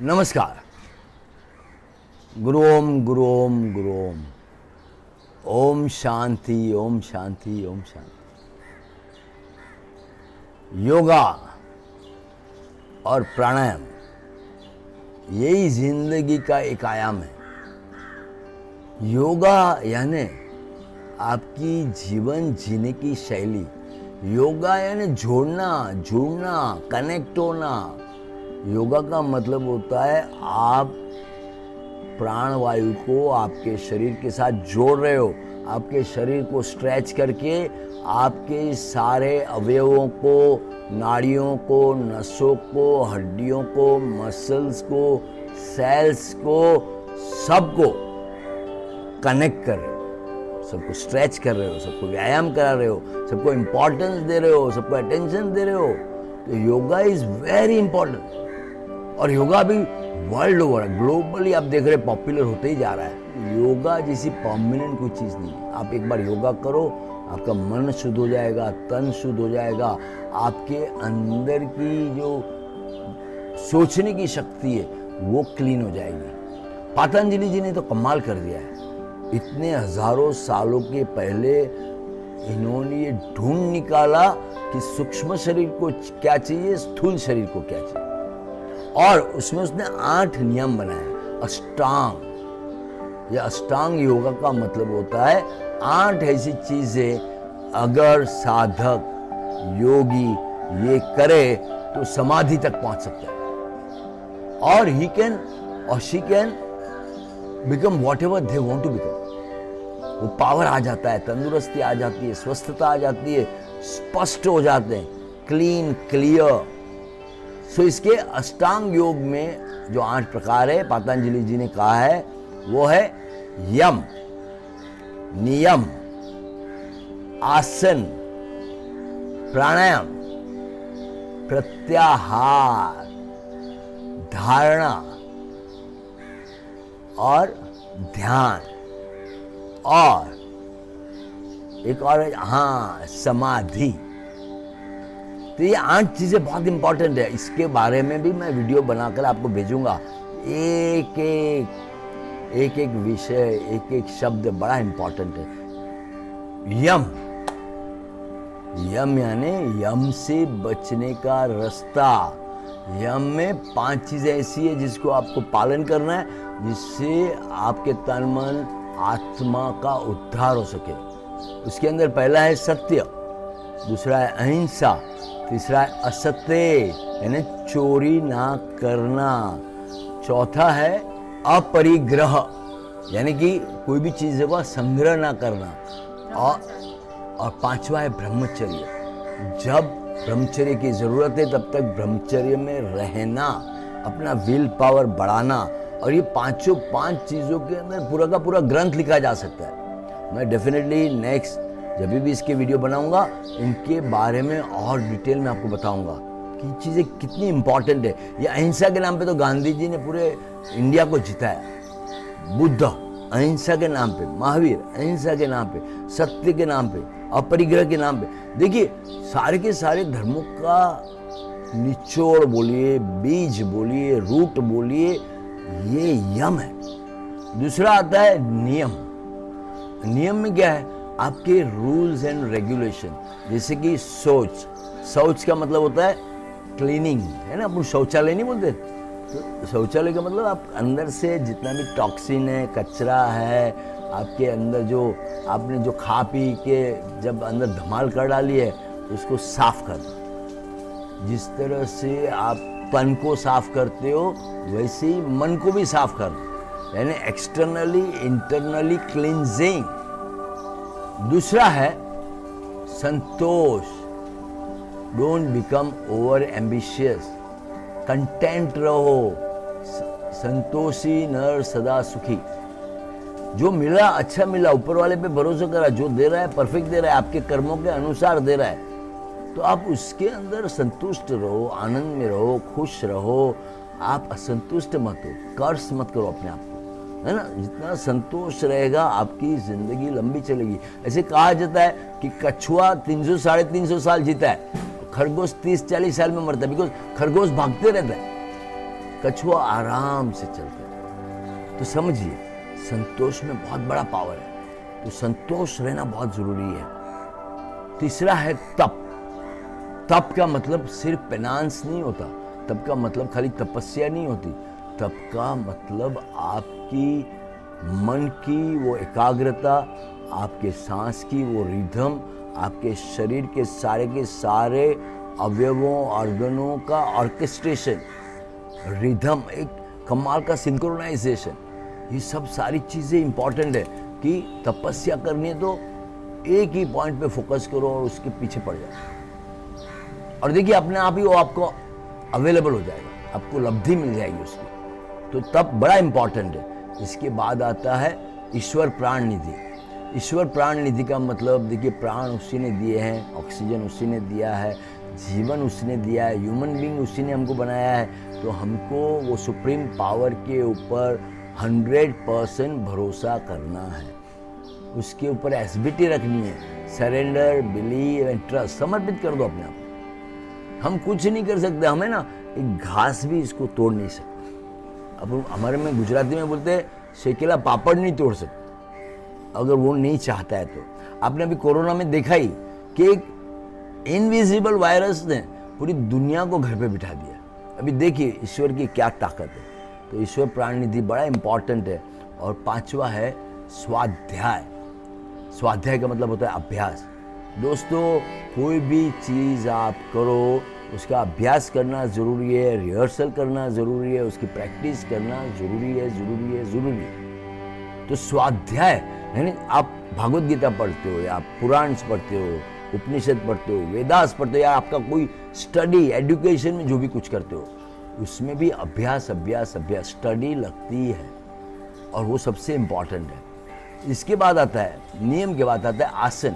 नमस्कार। गुरु ओम गुरु ओम गुरु ओम। ओम शांति ओम शांति ओम शांति। योगा और प्राणायाम यही जिंदगी का एक आयाम है। योगा यानी आपकी जीवन जीने की शैली। योगा यानी जोड़ना, जुड़ना, कनेक्ट होना। योगा का मतलब होता है आप प्राणवायु को आपके शरीर के साथ जोड़ रहे हो। आपके शरीर को स्ट्रेच करके आपके सारे अवयवों को, नाड़ियों को, नसों को, हड्डियों को, मसल्स को, सेल्स को, सबको कनेक्ट कर रहे हो, सबको स्ट्रेच कर रहे हो, सबको व्यायाम करा रहे हो, सबको इंपॉर्टेंस दे रहे हो, सबको अटेंशन दे रहे हो। तो योगा इज वेरी इंपॉर्टेंट। और योगा भी वर्ल्ड ओवर ग्लोबली आप देख रहे पॉपुलर होते ही जा रहा है। योगा जैसी परमानेंट कोई चीज़ नहीं है। आप एक बार योगा करो, आपका मन शुद्ध हो जाएगा, तन शुद्ध हो जाएगा, आपके अंदर की जो सोचने की शक्ति है वो क्लीन हो जाएगी। पतंजलि जी ने तो कमाल कर दिया है। इतने हजारों सालों के पहले इन्होंने ये ढूंढ निकाला कि सूक्ष्म शरीर को क्या चाहिए, स्थूल शरीर को क्या चाहिए, और उसमें उसने 8 नियम बनाए। अष्टांग, यह अष्टांग योगा का मतलब होता है 8 ऐसी चीजें अगर साधक योगी ये करे तो समाधि तक पहुंच सकता है। और ही कैन और she can become what they want to become. वो पावर आ जाता है, तंदुरुस्ती आ जाती है, स्वस्थता आ जाती है, स्पष्ट हो जाते हैं, क्लीन क्लियर। सो इसके अष्टांग योग में जो 8 प्रकार है पतंजलि जी ने कहा है वो है यम, नियम, आसन, प्राणायाम, प्रत्याहार, धारणा और ध्यान, और एक और हाँ समाधि। तो ये 8 चीजें बहुत इंपॉर्टेंट है। इसके बारे में भी मैं वीडियो बनाकर आपको भेजूंगा। एक एक विषय, एक एक शब्द बड़ा इंपॉर्टेंट है। यम, यम यानी यम से बचने का रास्ता। यम में 5 चीजें ऐसी है जिसको आपको पालन करना है, जिससे आपके तन मन आत्मा का उद्धार हो सके। उसके अंदर पहला है सत्य, दूसरा है अहिंसा, तीसरा है असत्य यानी चोरी ना करना, चौथा है अपरिग्रह यानी कि कोई भी चीज का संग्रह ना करना, और 5वां है ब्रह्मचर्य। जब ब्रह्मचर्य की जरूरत है तब तक ब्रह्मचर्य में रहना, अपना विल पावर बढ़ाना। और ये 5 चीजों के अंदर पूरा का पूरा ग्रंथ लिखा जा सकता है। मैं डेफिनेटली नेक्स्ट जब भी इसके वीडियो बनाऊंगा इनके बारे में और डिटेल में आपको बताऊंगा कि चीज़ें कितनी इंपॉर्टेंट है। ये अहिंसा के नाम पे तो गांधी जी ने पूरे इंडिया को जिताया। बुद्ध अहिंसा के नाम पे, महावीर अहिंसा के नाम पे, सत्य के नाम पे, अपरिग्रह के नाम पे। देखिए सारे के सारे धर्मों का निचोड़ बोलिए, बीज बोलिए, रूट बोलिए, ये यम है। दूसरा आता है नियम। नियम में क्या है? आपके रूल्स एंड रेगुलेशन। जैसे कि शौच का मतलब होता है क्लीनिंग, है ना। अपन शौचालय नहीं बोलते। तो शौचालय का मतलब आप अंदर से जितना भी टॉक्सिन है, कचरा है, आपके अंदर जो आपने जो खा पी के जब अंदर धमाल कर डाली है उसको साफ करना। जिस तरह से आप तन को साफ करते हो वैसे ही मन को भी साफ करना, यानी एक्सटर्नली इंटरनली क्लींजिंग। दूसरा है संतोष। Don't become over ambitious, content रहो। संतोषी नर सदा सुखी। जो मिला अच्छा मिला, ऊपर वाले पे भरोसा करा, जो दे रहा है परफेक्ट दे रहा है, आपके कर्मों के अनुसार दे रहा है, तो आप उसके अंदर संतुष्ट रहो, आनंद में रहो, खुश रहो। आप असंतुष्ट मत हो, कर्ज मत करो अपने आप को, है ना। जितना संतोष रहेगा आपकी जिंदगी लंबी चलेगी। ऐसे कहा जाता है कि कछुआ 300 साढ़े 300 साल जीता है, खरगोश 30-40 साल में मरता है, बिकॉज खरगोश भागते रहता है। कछुआ आराम से चलता है। तो समझिए, संतोष में बहुत बड़ा पावर है, तो संतोष रहना बहुत जरूरी है। तीसरा है तप। तप का मतलब सिर्फ पेनांस नहीं होता, तप का मतलब खाली तपस्या नहीं होती, तप का मतलब आपकी मन की वो एकाग्रता, आपके सांस की वो रिदम, आपके शरीर के सारे अवयवों ऑर्गनों का ऑर्केस्ट्रेशन, रिदम, एक कमाल का सिंक्रोनाइजेशन, ये सब सारी चीज़ें इंपॉर्टेंट है कि तपस्या करनी है तो एक ही पॉइंट पे फोकस करो और उसके पीछे पड़ जाओ और देखिए अपने आप ही वो आपको अवेलेबल हो जाएगा, आपको लब्धि मिल जाएगी उसकी। तो तप बड़ा इंपॉर्टेंट है। इसके बाद आता है ईश्वर प्राण निधि। ईश्वर प्राण निधि का मतलब देखिए, प्राण उसी ने दिए हैं, ऑक्सीजन उसी ने दिया है, जीवन उसी ने दिया है, ह्यूमन बीइंग उसी ने हमको बनाया है, तो हमको वो सुप्रीम पावर के ऊपर 100% भरोसा करना है, उसके ऊपर एसबीटी रखनी है, सरेंडर, बिलीव एंड ट्रस्ट, समर्पित कर दो अपने आप। हम कुछ नहीं कर सकते, हमें ना एक घास भी इसको तोड़ नहीं सकते। अब हमारे में गुजराती में बोलते हैं शेकेला पापड़ नहीं तोड़ सकते, अगर वो नहीं चाहता है तो। आपने अभी कोरोना में देखा ही कि एक इनविजिबल वायरस ने पूरी दुनिया को घर पे बिठा दिया। अभी देखिए ईश्वर की क्या ताकत है। तो ईश्वर प्राण निधि बड़ा इंपॉर्टेंट है। और पांचवा है स्वाध्याय। स्वाध्याय का मतलब होता है अभ्यास। दोस्तों, कोई भी चीज़ आप करो उसका अभ्यास करना ज़रूरी है, रिहर्सल करना ज़रूरी है, उसकी प्रैक्टिस करना ज़रूरी है, ज़रूरी है, ज़रूरी है। तो स्वाध्याय यानी आप भागवत गीता पढ़ते हो या आप पुराण पढ़ते हो, उपनिषद पढ़ते हो, वेदास पढ़ते हो, या आपका कोई स्टडी एजुकेशन में जो भी कुछ करते हो, उसमें भी अभ्यास अभ्यास अभ्यास स्टडी लगती है और वो सबसे इम्पॉर्टेंट है। इसके बाद आता है नियम, के बाद आता है आसन।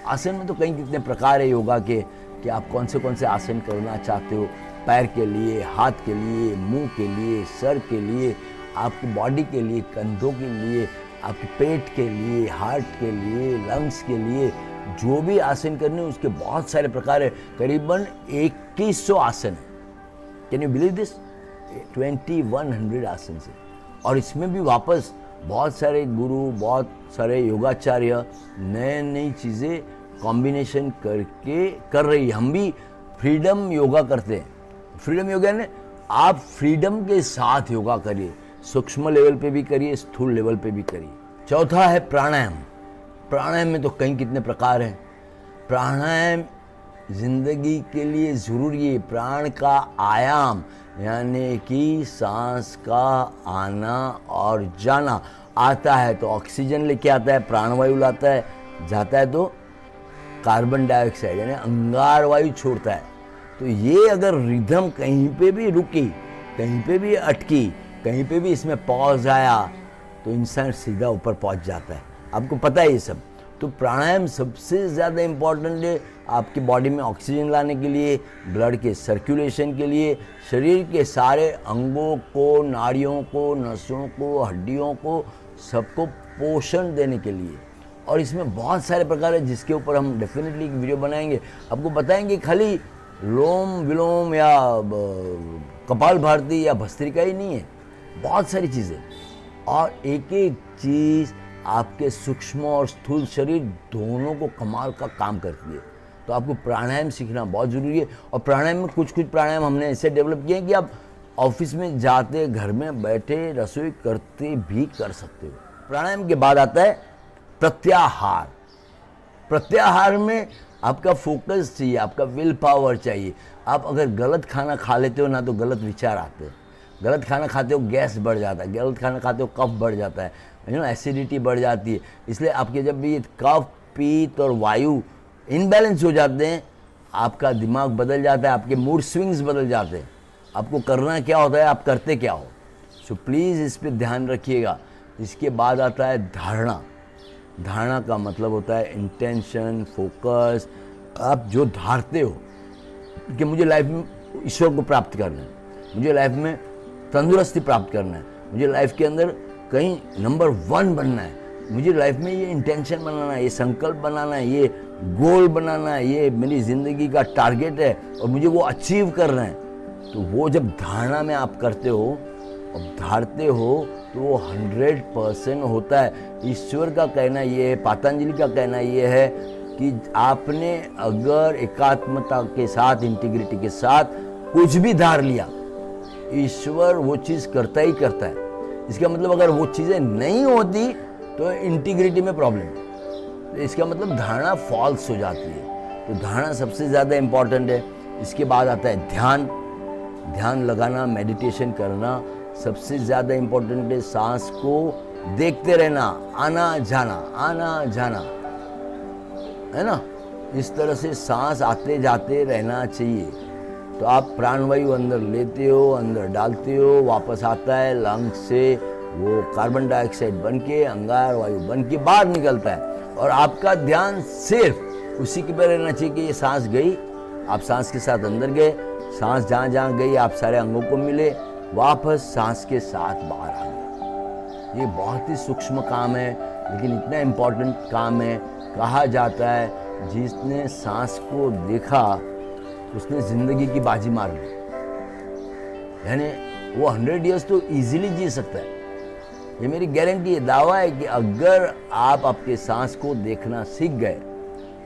आसन में तो कई कितने प्रकार है योगा के कि आप कौन से आसन करना चाहते हो, पैर के लिए, हाथ के लिए, मुंह के लिए, सर के लिए, आपकी बॉडी के लिए, कंधों के लिए, आपके पेट के लिए, हार्ट के लिए, लंग्स के लिए, जो भी आसन करने उसके बहुत सारे प्रकार है। करीबन 2100 आसन है। Can you believe this? 2100 आसन है। और इसमें भी वापस बहुत सारे गुरु, बहुत सारे योगाचार्य नई चीज़ें कॉम्बिनेशन करके कर रही है। हम भी फ्रीडम योगा करते हैं। फ्रीडम योगा ने आप फ्रीडम के साथ योगा करिए, सूक्ष्म लेवल पे भी करिए, स्थूल लेवल पे भी करिए। चौथा है प्राणायाम। प्राणायाम में तो कई कितने प्रकार हैं। प्राणायाम जिंदगी के लिए ज़रूरी है। प्राण का आयाम यानी कि सांस का आना और जाना, आता है तो ऑक्सीजन लेके आता है, प्राणवायु लाता है, जाता है तो कार्बन डाइऑक्साइड यानी अंगार वायु छोड़ता है। तो ये अगर रिदम कहीं पे भी रुकी, कहीं पे भी अटकी, कहीं पे भी इसमें पॉज आया तो इंसान सीधा ऊपर पहुंच जाता है। आपको पता है ये सब। तो प्राणायाम सबसे ज़्यादा इम्पॉर्टेंट है आपकी बॉडी में ऑक्सीजन लाने के लिए, ब्लड के सर्कुलेशन के लिए, शरीर के सारे अंगों को, नाड़ियों को, नसों को, हड्डियों को, सबको पोषण देने के लिए। और इसमें बहुत सारे प्रकार है जिसके ऊपर हम डेफिनेटली एक वीडियो बनाएंगे, आपको बताएंगे। खाली लोम विलोम या कपाल भारती या भस्त्रिका ही नहीं है, बहुत सारी चीज़ें। और एक एक चीज़ आपके सूक्ष्म और स्थूल शरीर दोनों को कमाल का काम करती है। तो आपको प्राणायाम सीखना बहुत ज़रूरी है। और प्राणायाम में कुछ प्राणायाम हमने ऐसे डेवलप किए हैं कि आप ऑफिस में जाते, घर में बैठे, रसोई करते भी कर सकते हो। प्राणायाम के बाद आता है प्रत्याहार। प्रत्याहार में आपका फोकस चाहिए, आपका विल पावर चाहिए। आप अगर गलत खाना खा लेते हो ना तो गलत विचार आते हैं। गलत खाना खाते हो गैस बढ़ जाता है, गलत खाना खाते हो कफ बढ़ जाता है, एसिडिटी बढ़ जाती है। इसलिए आपके जब भी कफ, पीत और वायु इनबैलेंस हो जाते हैं, आपका दिमाग बदल जाता है, आपके मूड स्विंग्स बदल जाते हैं। आपको करना क्या होता है, आप करते क्या हो। सो प्लीज़ इस पर ध्यान रखिएगा। इसके बाद आता है धारणा। धारणा का मतलब होता है इंटेंशन, फोकस। आप जो धारते हो कि मुझे लाइफ में ईश्वर को प्राप्त करना है, मुझे लाइफ में तंदुरुस्ती प्राप्त करना है, मुझे लाइफ के अंदर कहीं नंबर 1 बनना है, मुझे लाइफ में ये इंटेंशन बनाना है, ये संकल्प बनाना है, ये गोल बनाना है, ये मेरी ज़िंदगी का टारगेट है और मुझे वो अचीव करना है। तो वो जब धारणा में आप करते हो और धारते हो तो वो 100% होता है। ईश्वर का कहना ये है, पतंजलि का कहना ये है कि आपने अगर एकात्मता के साथ, इंटीग्रिटी के साथ कुछ भी धार लिया, ईश्वर वो चीज़ करता ही करता है। इसका मतलब अगर वो चीज़ें नहीं होती तो इंटीग्रिटी में प्रॉब्लम है। तो इसका मतलब धारणा फॉल्स हो जाती है। तो धारणा सबसे ज़्यादा इम्पॉर्टेंट है। इसके बाद आता है ध्यान। ध्यान लगाना, मेडिटेशन करना सबसे ज़्यादा इम्पोर्टेंट है। सांस को देखते रहना, आना जाना, है ना। इस तरह से सांस आते जाते रहना चाहिए। तो आप प्राणवायु अंदर लेते हो, अंदर डालते हो, वापस आता है लंग्स से, वो कार्बन डाइऑक्साइड बन के, अंगार वायु बन के बाहर निकलता है। और आपका ध्यान सिर्फ उसी के पर रहना चाहिए कि ये सांस गई, आप सांस के साथ अंदर गए, सांस जहाँ जहाँ गई आप सारे अंगों को मिले, वापस सांस के साथ बाहर आ गए। ये बहुत ही सूक्ष्म काम है, लेकिन इतना इम्पोर्टेंट काम है। कहा जाता है जिसने सांस को देखा उसने जिंदगी की बाजी मार ली। यानी वो 100 ईयर्स तो इजीली जी सकता है। ये मेरी गारंटी है, दावा है कि अगर आप आपके सांस को देखना सीख गए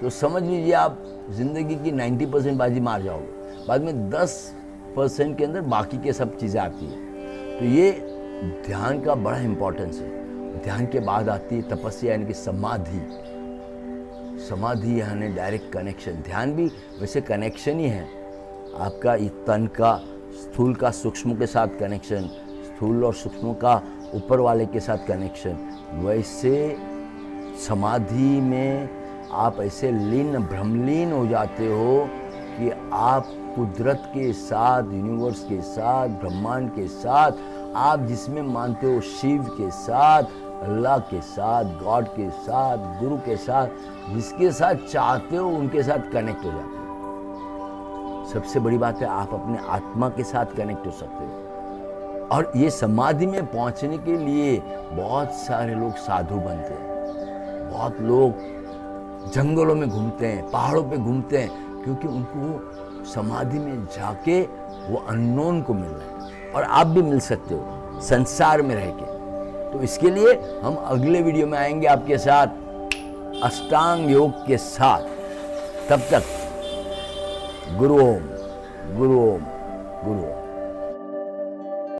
तो समझ लीजिए आप जिंदगी की 90% बाजी मार जाओगे। बाद में 10% के अंदर बाकी के सब चीज़ें आती है। तो ये ध्यान का बड़ा इंपॉर्टेंस है। ध्यान के बाद आती है तपस्या, यानी कि समाधि। समाधि यानी डायरेक्ट कनेक्शन। ध्यान भी वैसे कनेक्शन ही है आपका, ये तन का स्थूल का सूक्ष्म के साथ कनेक्शन, स्थूल और सूक्ष्म का ऊपर वाले के साथ कनेक्शन। वैसे समाधि में आप ऐसे लीन, भ्रमलीन हो जाते हो कि आप कुदरत के साथ, यूनिवर्स के साथ, ब्रह्मांड के साथ, आप जिसमें मानते हो शिव के साथ, अल्लाह के साथ, गॉड के साथ, गुरु के साथ, जिसके साथ चाहते हो उनके साथ कनेक्ट हो जाते हो। सबसे बड़ी बात है आप अपने आत्मा के साथ कनेक्ट हो सकते हो। और ये समाधि में पहुंचने के लिए बहुत सारे लोग साधु बनते हैं, बहुत लोग जंगलों में घूमते हैं, पहाड़ों पे घूमते हैं, क्योंकि उनको समाधि में जाके वो अननोन को मिल रहा है। और आप भी मिल सकते हो संसार में रह के। तो इसके लिए हम अगले वीडियो में आएंगे आपके साथ अष्टांग योग के साथ। तब तक गुरु ओम, गुरु ओम, गुरु ओम।